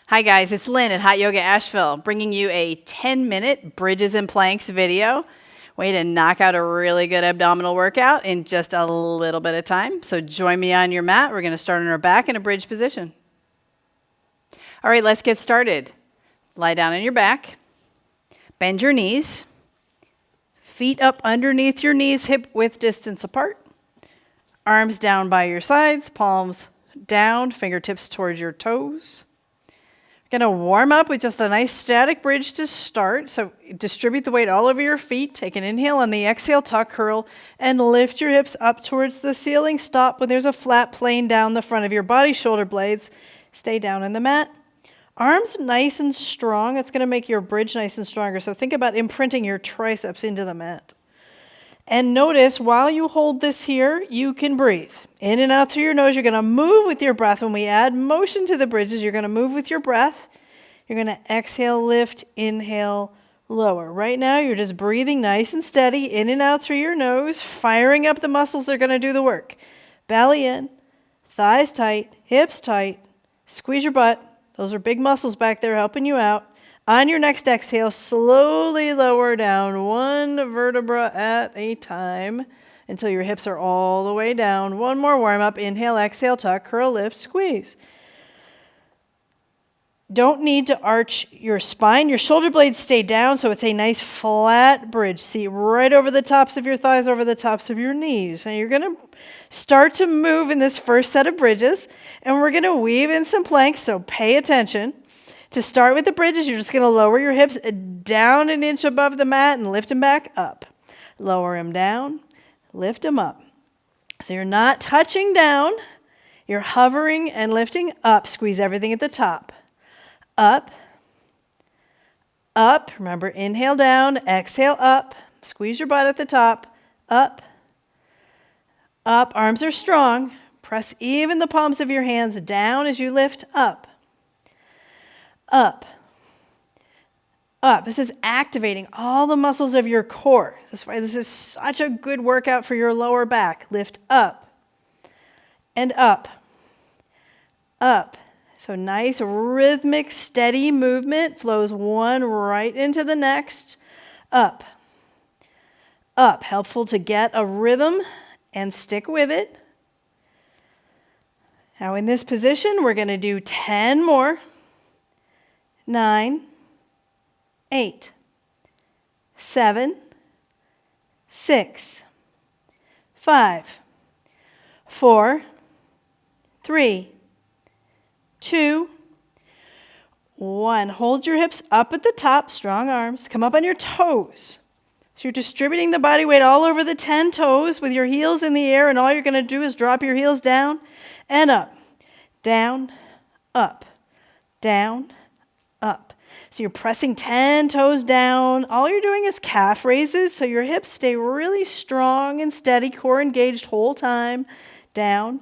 Hi guys, it's Lynn at Hot Yoga Asheville, bringing you a 10-minute bridges and planks video. Way to knock out a really good abdominal workout in just a little bit of time. So join me on your mat. We're going to start on our back in a bridge position. All right, let's get started. Lie down on your back. Bend your knees. Feet up underneath your knees, hip width distance apart. Arms down by your sides, palms down, fingertips towards your toes. We're going to warm up with just a nice static bridge to start. So distribute the weight all over your feet. Take an inhale on the exhale, tuck, curl, and lift your hips up towards the ceiling. Stop when there's a flat plane down the front of your body, shoulder blades. Stay down on the mat. Arms nice and strong. It's going to make your bridge nice and stronger. So think about imprinting your triceps into the mat. And notice while you hold this here, you can breathe. In and out through your nose. You're going to move with your breath. When we add motion to the bridges, you're going to move with your breath. You're going to exhale, lift, inhale, lower. Right now, you're just breathing nice and steady, in and out through your nose, firing up the muscles that are going to do the work. Belly in, thighs tight, hips tight. Squeeze your butt. Those are big muscles back there helping you out. On your next exhale, slowly lower down one vertebra at a time until your hips are all the way down. One more warm up. Inhale, exhale, tuck, curl, lift, squeeze. Don't need to arch your spine. Your shoulder blades stay down, so it's a nice flat bridge. See, right over the tops of your thighs, over the tops of your knees. Now you're going to start to move in this first set of bridges, and we're going to weave in some planks, so pay attention. To start with the bridges, you're just going to lower your hips down an inch above the mat and lift them back up. Lower them down, lift them up. So you're not touching down, you're hovering and lifting up. Squeeze everything at the top. Up, up. Remember, inhale down, exhale up. Squeeze your butt at the top. Up, up. Arms are strong. Press even the palms of your hands down as you lift up. Up, up. This is activating all the muscles of your core. That's why this is such a good workout for your lower back. Lift up and up, up. So nice, rhythmic, steady movement flows one right into the next. Up, up. Helpful to get a rhythm and stick with it. Now in this position, we're going to do 10 more. 9, 8, 7, 6, 5, 4, 3, 2, 1. Hold your hips up at the top, strong arms. Come up on your toes. So you're distributing the body weight all over the 10 toes with your heels in the air, and all you're going to do is drop your heels down and up, down, up, down, up. So you're pressing 10 toes down. All you're doing is calf raises, so your hips stay really strong and steady, core engaged whole time. Down,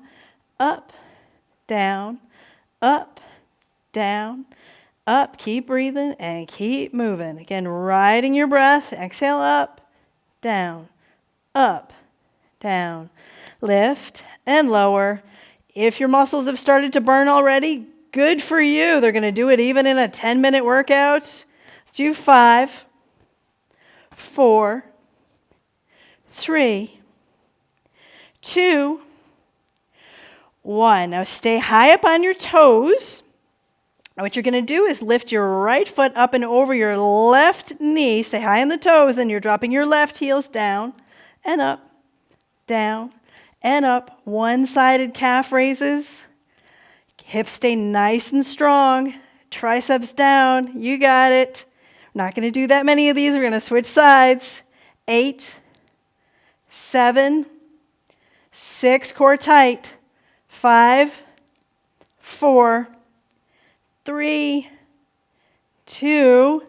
up, down, up, down, up. Keep breathing and keep moving. Again, riding your breath. Exhale up, down, up, down. Lift and lower. If your muscles have started to burn already, good for you. They're going to do it even in a 10-minute workout. Let's do 5, 4, 3, 2, 1. Now stay high up on your toes. Now what you're going to do is lift your right foot up and over your left knee. Stay high on the toes. Then you're dropping your left heels down and up, down, and up. One-sided calf raises. Hips stay nice and strong. Triceps down. You got it. We're not going to do that many of these. We're going to switch sides. 8, 7, 6. Core tight. 5, 4, 3, 2,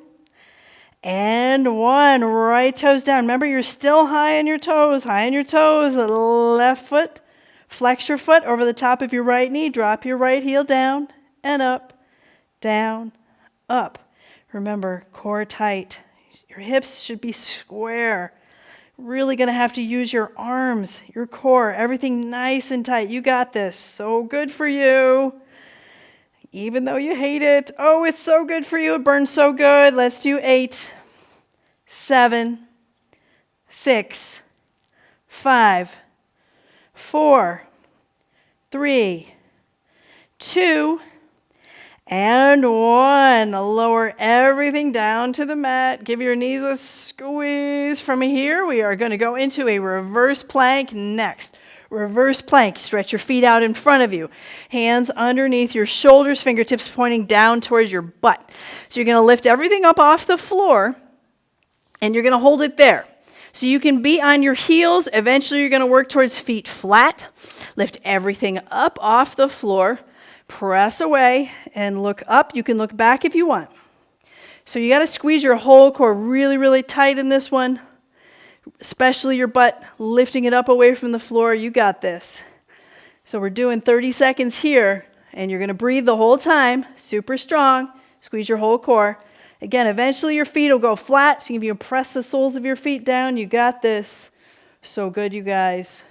and 1. Right toes down. Remember, you're still high on your toes. High on your toes. The left foot. Flex your foot over the top of your right knee. Drop your right heel down and up, down, up. Remember, core tight. Your hips should be square. Really going to have to use your arms, your core, everything nice and tight. You got this. So good for you. even though you hate it. Oh, it's so good for you. It burns so good. Let's do 8, 7, 6, 5, 4, 3, 2, and 1. Lower everything down to the mat. Give your knees a squeeze. From here, we are going to go into a reverse plank next. Reverse plank. Stretch your feet out in front of you. Hands underneath your shoulders, fingertips pointing down towards your butt. So you're going to lift everything up off the floor, and you're going to hold it there. So you can be on your heels. Eventually, you're going to work towards feet flat. Lift everything up off the floor. Press away and look up. You can look back if you want. So you got to squeeze your whole core really, really tight in this one, especially your butt, lifting it up away from the floor. You got this. So we're doing 30 seconds here, and you're going to breathe the whole time, super strong. Squeeze your whole core. Again, eventually your feet will go flat, so you can press the soles of your feet down. You got this. So good, you guys.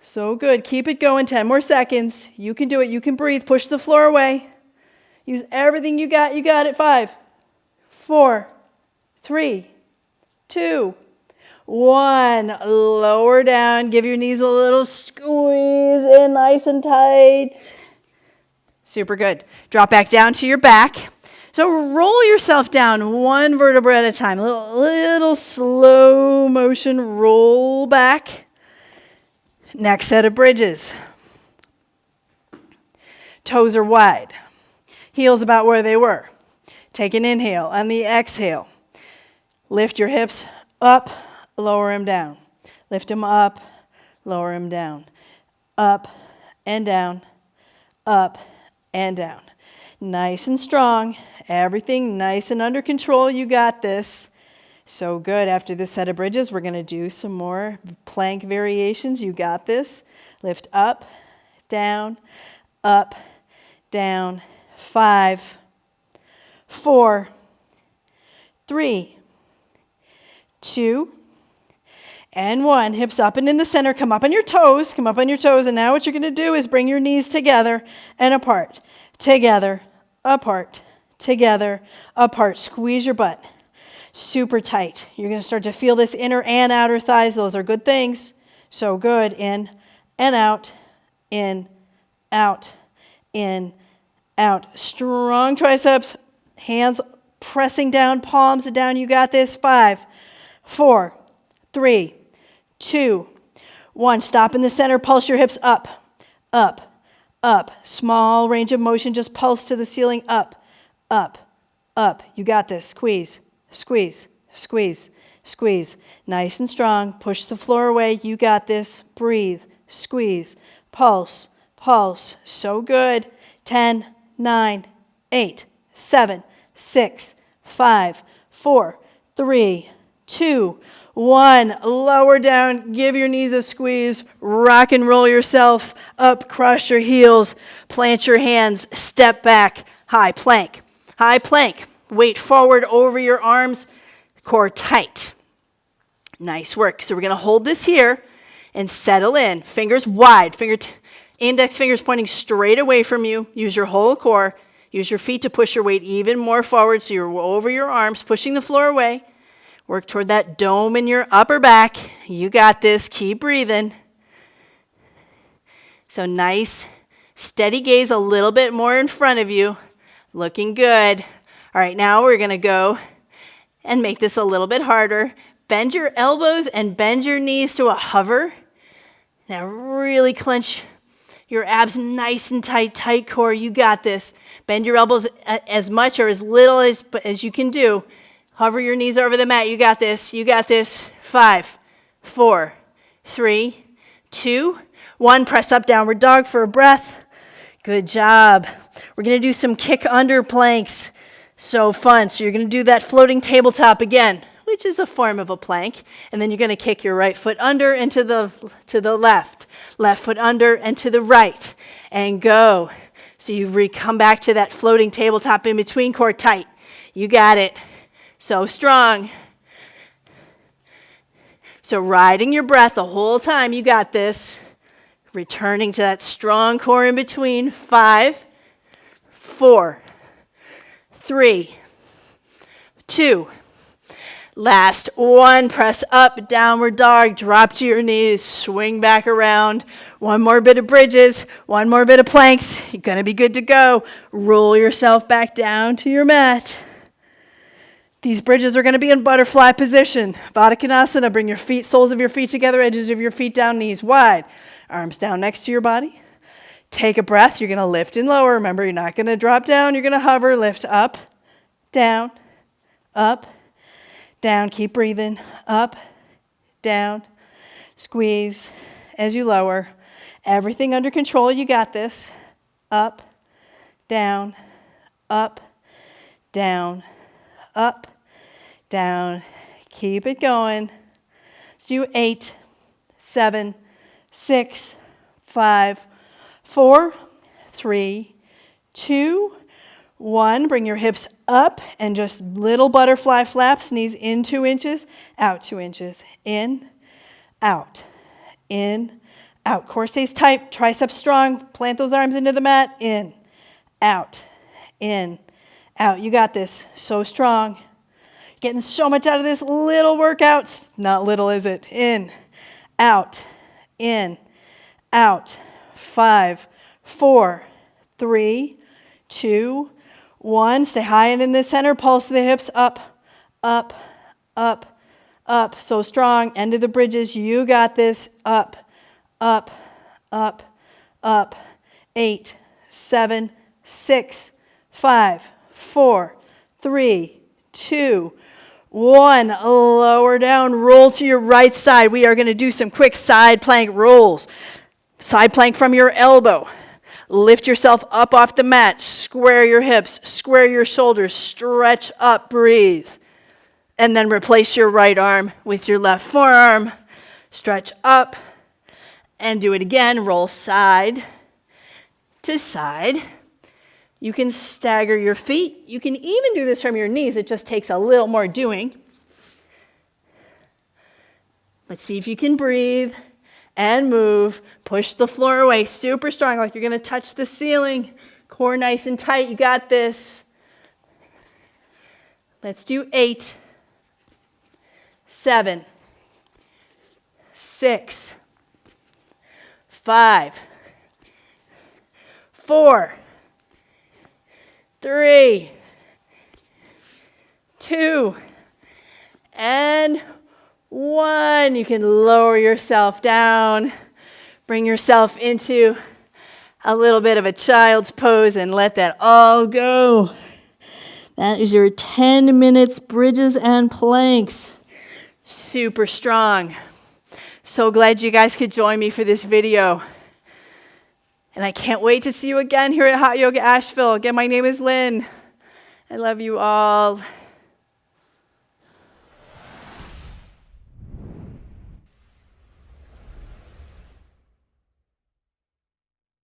So good. Keep it going. 10 more seconds. You can do it. You can breathe. Push the floor away. Use everything you got. You got it. 5, 4, 3, 2, 1. Lower down. Give your knees a little squeeze in nice and tight. Super good. Drop back down to your back. So roll yourself down one vertebra at a time. A little slow motion roll back. Next set of bridges. Toes are wide. Heels about where they were. Take an inhale. On the exhale, lift your hips up, lower them down. Lift them up, lower them down. Up and down, up and down. Nice and strong. Everything nice and under control. You got this. So good. After this set of bridges, we're going to do some more plank variations. You got this. Lift up, down, 5, 4, 3, 2, and 1. Hips up and in the center. Come up on your toes. Come up on your toes. And now what you're going to do is bring your knees together and apart. Together, apart, together, apart. Squeeze your butt. Super tight. You're going to start to feel this inner and outer thighs. Those are good things. So good. In and out. In, out, in, out. Strong triceps. Hands pressing down, palms down. You got this. 5, 4, 3, 2, 1. Stop in the center. Pulse your hips up, up, up. Small range of motion. Just pulse to the ceiling. Up, up, up. You got this. Squeeze. Squeeze, squeeze, squeeze. Nice and strong. Push the floor away. You got this. Breathe, squeeze, pulse, pulse. So good. 10, 9, 8, 7, 6, 5, 4, 3, 2, 1. Lower down. Give your knees a squeeze. Rock and roll yourself up. Cross your heels. Plant your hands. Step back. High plank. High plank. Weight forward over your arms, core tight. Nice work. So we're going to hold this here and settle in. Fingers wide, index fingers pointing straight away from you. Use your whole core. Use your feet to push your weight even more forward so you're over your arms, pushing the floor away. Work toward that dome in your upper back. You got this. Keep breathing. So nice, steady gaze a little bit more in front of you. Looking good. All right, now we're going to go and make this a little bit harder. Bend your elbows and bend your knees to a hover. Now really clench your abs nice and tight, tight core. You got this. Bend your elbows as much or as little as you can do. Hover your knees over the mat. You got this. You got this. 5, 4, 3, 2, 1. Press up, downward dog for a breath. Good job. We're going to do some kick under planks. So fun. So you're going to do that floating tabletop again, which is a form of a plank. And then you're going to kick your right foot under and to the left. Left foot under and to the right. And go. So you come back to that floating tabletop in between, core tight. You got it. So strong. So riding your breath the whole time. You got this. Returning to that strong core in between. 5, 4, 3, 2. Last 1, press up, downward dog, drop to your knees, swing back around. 1 more bit of bridges, 1 more bit of planks. You're going to be good to go. Roll yourself back down to your mat. These bridges are going to be in butterfly position. Baddha Konasana, bring your feet, soles of your feet together, edges of your feet down, knees wide. Arms down next to your body. Take a breath. You're going to lift and lower. Remember, you're not going to drop down. You're going to hover, lift up, down, up, down. Keep breathing. Up, down, squeeze as you lower. Everything under control. You got this. Up, down, up, down, up, down. Keep it going. Let's do 8, 7, 6, 5, 4, 3, 2, 1. Bring your hips up and just little butterfly flaps. Knees in 2 inches, out 2 inches. In, out, Core stays tight, triceps strong. Plant those arms into the mat. In, out, out. You got this. So strong. Getting so much out of this little workout. Not little, is it? In, out, 5, 4, 3, 2, 1. Stay high and in the center. Pulse the hips up, up, up, up. So strong. End of the bridges. You got this. Up, up, up, up. 8, 7, 6, 5, 4, 3, 2, 1. Lower down. Roll to your right side. We are going to do some quick side plank rolls. Side plank from your elbow. Lift yourself up off the mat. Square your hips. Square your shoulders. Stretch up. Breathe. And then replace your right arm with your left forearm. Stretch up. And do it again. Roll side to side. You can stagger your feet. You can even do this from your knees. It just takes a little more doing. Let's see if you can breathe and move. Push the floor away. Super strong, like you're going to touch the ceiling. Core nice and tight. You got this. Let's do 8, 7, 6, 5, 4, 3, 2, and 1. You can lower yourself down. Bring yourself into a little bit of a child's pose and let that all go. That is your 10 minutes bridges and planks. Super strong. So glad you guys could join me for this video. And I can't wait to see you again here at Hot Yoga Asheville. Again, my name is Lynn. I love you all.